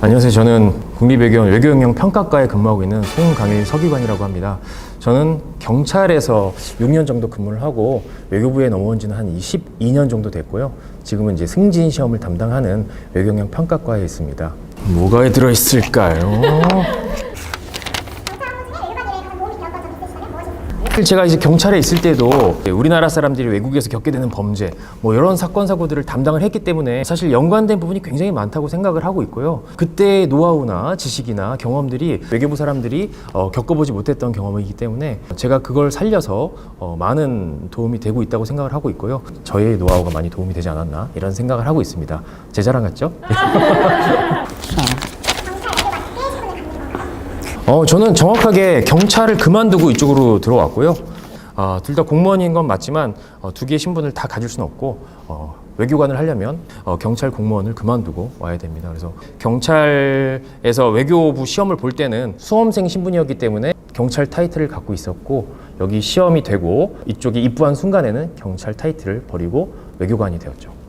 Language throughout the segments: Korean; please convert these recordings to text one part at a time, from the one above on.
안녕하세요. 저는 국립외교원 외교영역 평가과에 근무하고 있는 송강일 서기관이라고 합니다. 저는 경찰에서 6년 정도 근무를 하고 외교부에 넘어온 지는 한 22년 정도 됐고요. 지금은 이제 승진 시험을 담당하는 외교영역 평가과에 있습니다. 뭐가 들어있을까요? 제가 이제 경찰에 있을 때도 우리나라 사람들이 외국에서 겪게 되는 범죄, 뭐 이런 사건 사고들을 담당을 했기 때문에 사실 연관된 부분이 굉장히 많다고 생각을 하고 있고요. 그때의 노하우나 지식이나 경험들이 외교부 사람들이 겪어보지 못했던 경험이기 때문에 제가 그걸 살려서 많은 도움이 되고 있다고 생각을 하고 있고요. 저의 노하우가 많이 도움이 되지 않았나 이런 생각을 하고 있습니다. 제 자랑 같죠? 저는 정확하게 경찰을 그만두고 이쪽으로 들어왔고요. 둘 다 공무원인 건 맞지만 두 개의 신분을 다 가질 수는 없고 외교관을 하려면 경찰 공무원을 그만두고 와야 됩니다. 그래서 경찰에서 외교부 시험을 볼 때는 수험생 신분이었기 때문에 경찰 타이틀을 갖고 있었고 여기 시험이 되고 이쪽에 입부한 순간에는 경찰 타이틀을 버리고 외교관이 되었죠.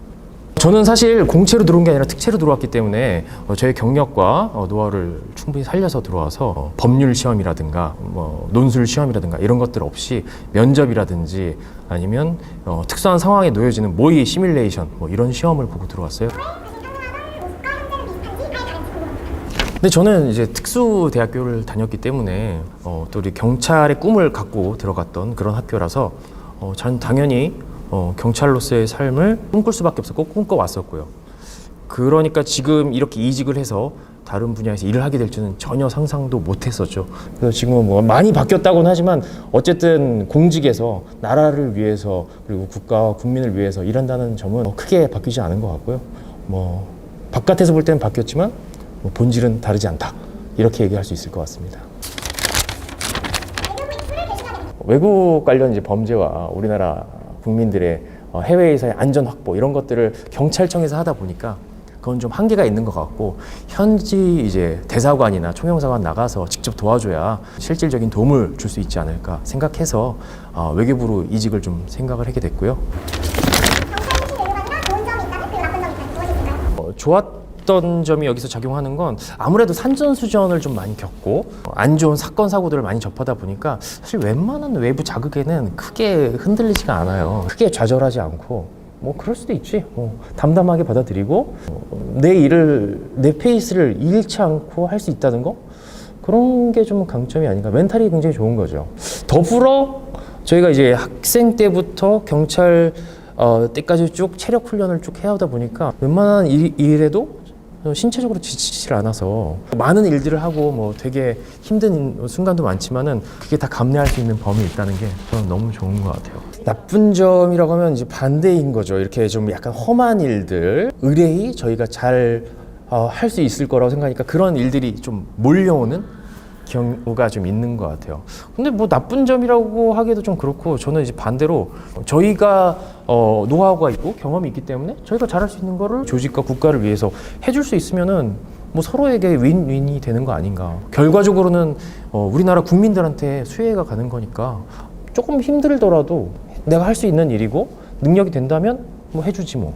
저는 사실 공채로 들어온 게 아니라 특채로 들어왔기 때문에 저의 경력과 노하우를 충분히 살려서 들어와서 법률 시험이라든가 논술 시험이라든가 이런 것들 없이 면접이라든지 아니면 특수한 상황에 놓여지는 모의 시뮬레이션 이런 시험을 보고 들어왔어요. 근데 저는 이제 특수대학교를 다녔기 때문에 또 우리 경찰의 꿈을 갖고 들어갔던 그런 학교라서 전 당연히 경찰로서의 삶을 꿈꿀 수밖에 없었고 꿈꿔왔었고요. 그러니까 지금 이렇게 이직을 해서 다른 분야에서 일을 하게 될 줄은 전혀 상상도 못했었죠. 그래서 지금은 뭐 많이 바뀌었다고는 하지만 어쨌든 공직에서 나라를 위해서 그리고 국가와 국민을 위해서 일한다는 점은 크게 바뀌지 않은 것 같고요. 바깥에서 볼 때는 바뀌었지만 본질은 다르지 않다. 이렇게 얘기할 수 있을 것 같습니다. 외국 관련 이제 범죄와 우리나라 국민들의 해외에서의 안전 확보 이런 것들을 경찰청에서 하다 보니까 그건 좀 한계가 있는 것 같고 현지 이제 대사관이나 총영사관 나가서 직접 도와줘야 실질적인 도움을 줄 수 있지 않을까 생각해서 외교부로 이직을 좀 생각을 하게 됐고요. 좋았던 점이 여기서 작용하는 건 아무래도 산전수전을 좀 많이 겪고 안 좋은 사건 사고들을 많이 접하다 보니까 사실 웬만한 외부 자극에는 크게 흔들리지가 않아요. 크게 좌절하지 않고 그럴 수도 있지. 담담하게 받아들이고 내 일을 내 페이스를 잃지 않고 할 수 있다는 거 그런 게 좀 강점이 아닌가. 멘탈이 굉장히 좋은 거죠. 더불어 저희가 이제 학생 때부터 경찰 때까지 쭉 체력 훈련을 쭉 해야 하다 보니까 웬만한 일에도 신체적으로 지치질 않아서 많은 일들을 하고 되게 힘든 순간도 많지만은 그게 다 감내할 수 있는 범위 있다는 게 저는 너무 좋은 것 같아요. 나쁜 점이라고 하면 이제 반대인 거죠. 이렇게 좀 약간 험한 일들 의뢰히 저희가 잘 할 수 있을 거라고 생각하니까 그런 일들이 좀 몰려오는 경우가 좀 있는 것 같아요. 근데 나쁜 점이라고 하기도 좀 그렇고 저는 이제 반대로 저희가 노하우가 있고 경험이 있기 때문에 저희가 잘할 수 있는 거를 조직과 국가를 위해서 해줄 수 있으면은 서로에게 윈윈이 되는 거 아닌가. 결과적으로는 우리나라 국민들한테 수혜가 가는 거니까 조금 힘들더라도 내가 할 수 있는 일이고 능력이 된다면 해주지 뭐.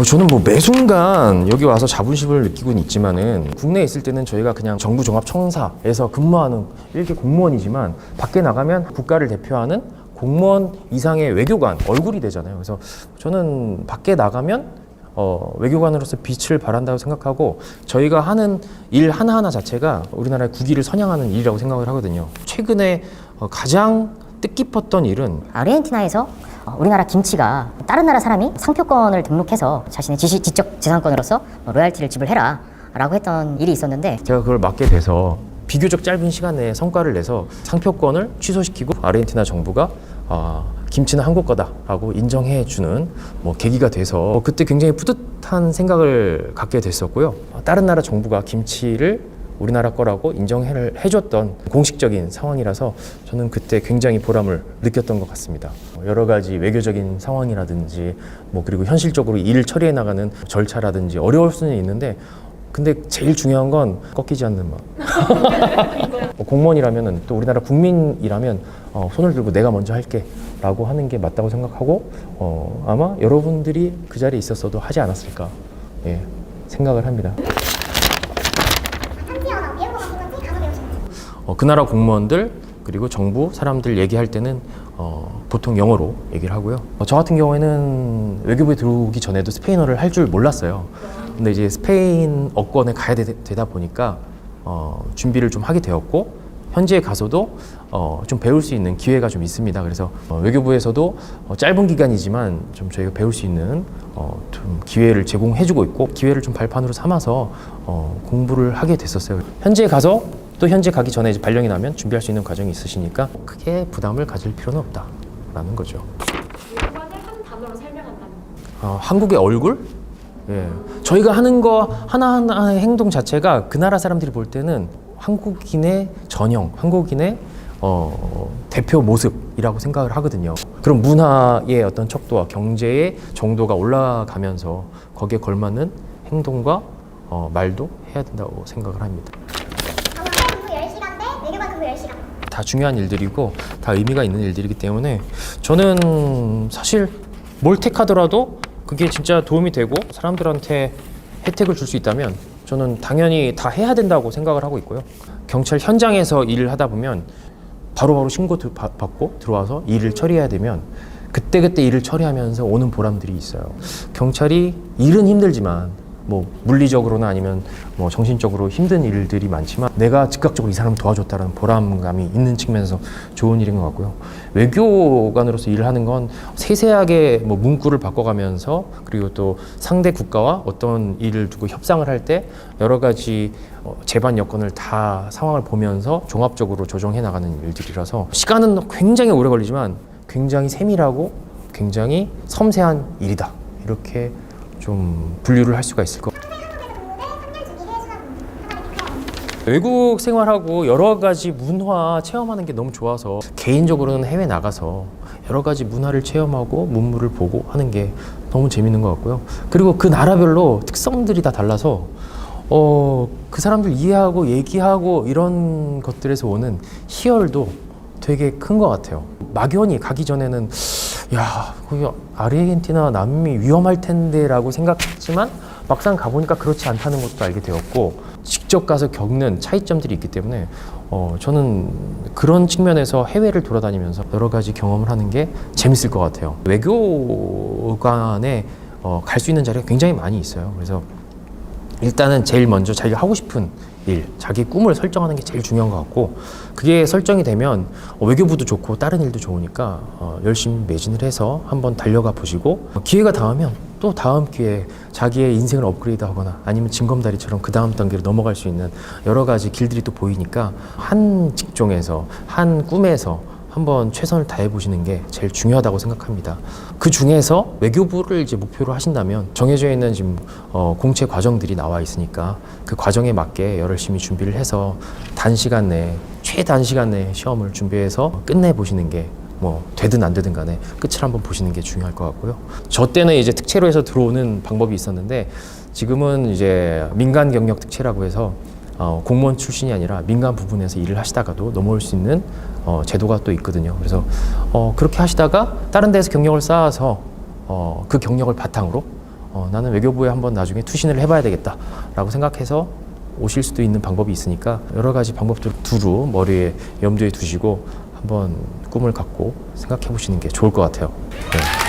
저는 매 순간 여기 와서 자부심을 느끼고는 있지만은 국내에 있을 때는 저희가 그냥 정부종합청사에서 근무하는 일개 공무원이지만 밖에 나가면 국가를 대표하는 공무원 이상의 외교관 얼굴이 되잖아요. 그래서 저는 밖에 나가면 외교관으로서 빛을 발한다고 생각하고 저희가 하는 일 하나하나 자체가 우리나라의 국위를 선양하는 일이라고 생각을 하거든요. 최근에 가장 뜻깊었던 일은 아르헨티나에서 우리나라 김치가 다른 나라 사람이 상표권을 등록해서 자신의 지적 재산권으로서 로얄티를 지불해라 라고 했던 일이 있었는데 제가 그걸 맡게 돼서 비교적 짧은 시간 내에 성과를 내서 상표권을 취소시키고 아르헨티나 정부가 김치는 한국 거다라고 인정해주는 계기가 돼서 그때 굉장히 뿌듯한 생각을 갖게 됐었고요. 다른 나라 정부가 김치를 우리나라 거라고 인정해줬던 공식적인 상황이라서 저는 그때 굉장히 보람을 느꼈던 것 같습니다. 여러 가지 외교적인 상황이라든지 그리고 현실적으로 일을 처리해 나가는 절차라든지 어려울 수는 있는데 근데 제일 중요한 건 꺾이지 않는 마음. 공무원이라면 또 우리나라 국민이라면 손을 들고 내가 먼저 할게 라고 하는 게 맞다고 생각하고 아마 여러분들이 그 자리에 있었어도 하지 않았을까 생각을 합니다. 그 나라 공무원들 그리고 정부 사람들 얘기할 때는 보통 영어로 얘기를 하고요. 저 같은 경우에는 외교부에 들어오기 전에도 스페인어를 할 줄 몰랐어요. 근데 이제 스페인어권에 가야 되다 보니까 준비를 좀 하게 되었고 현지에 가서도 좀 배울 수 있는 기회가 좀 있습니다. 그래서 외교부에서도 짧은 기간이지만 좀 저희가 배울 수 있는 좀 기회를 제공해주고 있고 기회를 좀 발판으로 삼아서 공부를 하게 됐었어요. 현지에 가서 또 현지 가기 전에 이제 발령이 나면 준비할 수 있는 과정이 있으시니까 크게 부담을 가질 필요는 없다라는 거죠. 이거를 한 단어로 설명한다면? 한국의 얼굴? 예. 저희가 하는 거 하나하나의 행동 자체가 그 나라 사람들이 볼 때는 한국인의 전형, 한국인의 대표 모습이라고 생각을 하거든요. 그럼 문화의 어떤 척도와 경제의 정도가 올라가면서 거기에 걸맞는 행동과 말도 해야 된다고 생각을 합니다. 공부 10시간 대 외교관 공부 10시간. 다 중요한 일들이고 다 의미가 있는 일들이기 때문에 저는 사실 뭘 택하더라도 그게 진짜 도움이 되고 사람들한테 혜택을 줄 수 있다면 저는 당연히 다 해야 된다고 생각을 하고 있고요. 경찰 현장에서 일을 하다 보면 바로바로 신고 받고 들어와서 일을 처리해야 되면 그때그때 일을 처리하면서 오는 보람들이 있어요. 경찰이 일은 힘들지만 뭐 물리적으로나 아니면 뭐 정신적으로 힘든 일들이 많지만 내가 즉각적으로 이 사람을 도와줬다는 보람감이 있는 측면에서 좋은 일인 것 같고요. 외교관으로서 일을 하는 건 세세하게 뭐 문구를 바꿔가면서 그리고 또 상대 국가와 어떤 일을 두고 협상을 할 때 여러 가지 재반 여건을 다 상황을 보면서 종합적으로 조정해 나가는 일들이라서 시간은 굉장히 오래 걸리지만 굉장히 세밀하고 굉장히 섬세한 일이다. 이렇게 좀 분류를 할 수가 있을 것 같아요. 외국 생활하고 여러 가지 문화 체험하는 게 너무 좋아서 개인적으로는 해외 나가서 여러 가지 문화를 체험하고 문물을 보고 하는 게 너무 재밌는 것 같고요. 그리고 그 나라별로 특성들이 다 달라서 그 사람들 이해하고 얘기하고 이런 것들에서 오는 희열도 되게 큰 것 같아요. 막연히 가기 전에는 야, 거기 아르헨티나 남미 위험할 텐데 라고 생각했지만 막상 가보니까 그렇지 않다는 것도 알게 되었고 직접 가서 겪는 차이점들이 있기 때문에 저는 그런 측면에서 해외를 돌아다니면서 여러 가지 경험을 하는 게 재밌을 것 같아요. 외교관에 갈 수 있는 자리가 굉장히 많이 있어요. 그래서 일단은 제일 먼저 자기가 하고 싶은 일, 자기 꿈을 설정하는 게 제일 중요한 것 같고 그게 설정이 되면 외교부도 좋고 다른 일도 좋으니까 열심히 매진을 해서 한번 달려가 보시고 기회가 닿으면 또 다음 기회에 자기의 인생을 업그레이드하거나 아니면 징검다리처럼 그 다음 단계로 넘어갈 수 있는 여러 가지 길들이 또 보이니까 한 직종에서 한 꿈에서 한번 최선을 다해 보시는 게 제일 중요하다고 생각합니다. 그 중에서 외교부를 이제 목표로 하신다면 정해져 있는 지금 공채 과정들이 나와 있으니까 그 과정에 맞게 열심히 준비를 해서 단시간 내에 최단시간 내에 시험을 준비해서 끝내 보시는 게 뭐 되든 안 되든 간에 끝을 한번 보시는 게 중요할 것 같고요. 저 때는 이제 특채로 해서 들어오는 방법이 있었는데 지금은 이제 민간 경력 특채라고 해서 공무원 출신이 아니라 민간 부분에서 일을 하시다가도 넘어올 수 있는 제도가 또 있거든요. 그래서 그렇게 하시다가 다른 데서 경력을 쌓아서 그 경력을 바탕으로 나는 외교부에 한번 나중에 투신을 해봐야 되겠다라고 생각해서 오실 수도 있는 방법이 있으니까 여러 가지 방법들 두루 머리에 염두에 두시고 한번 꿈을 갖고 생각해 보시는 게 좋을 것 같아요. 네.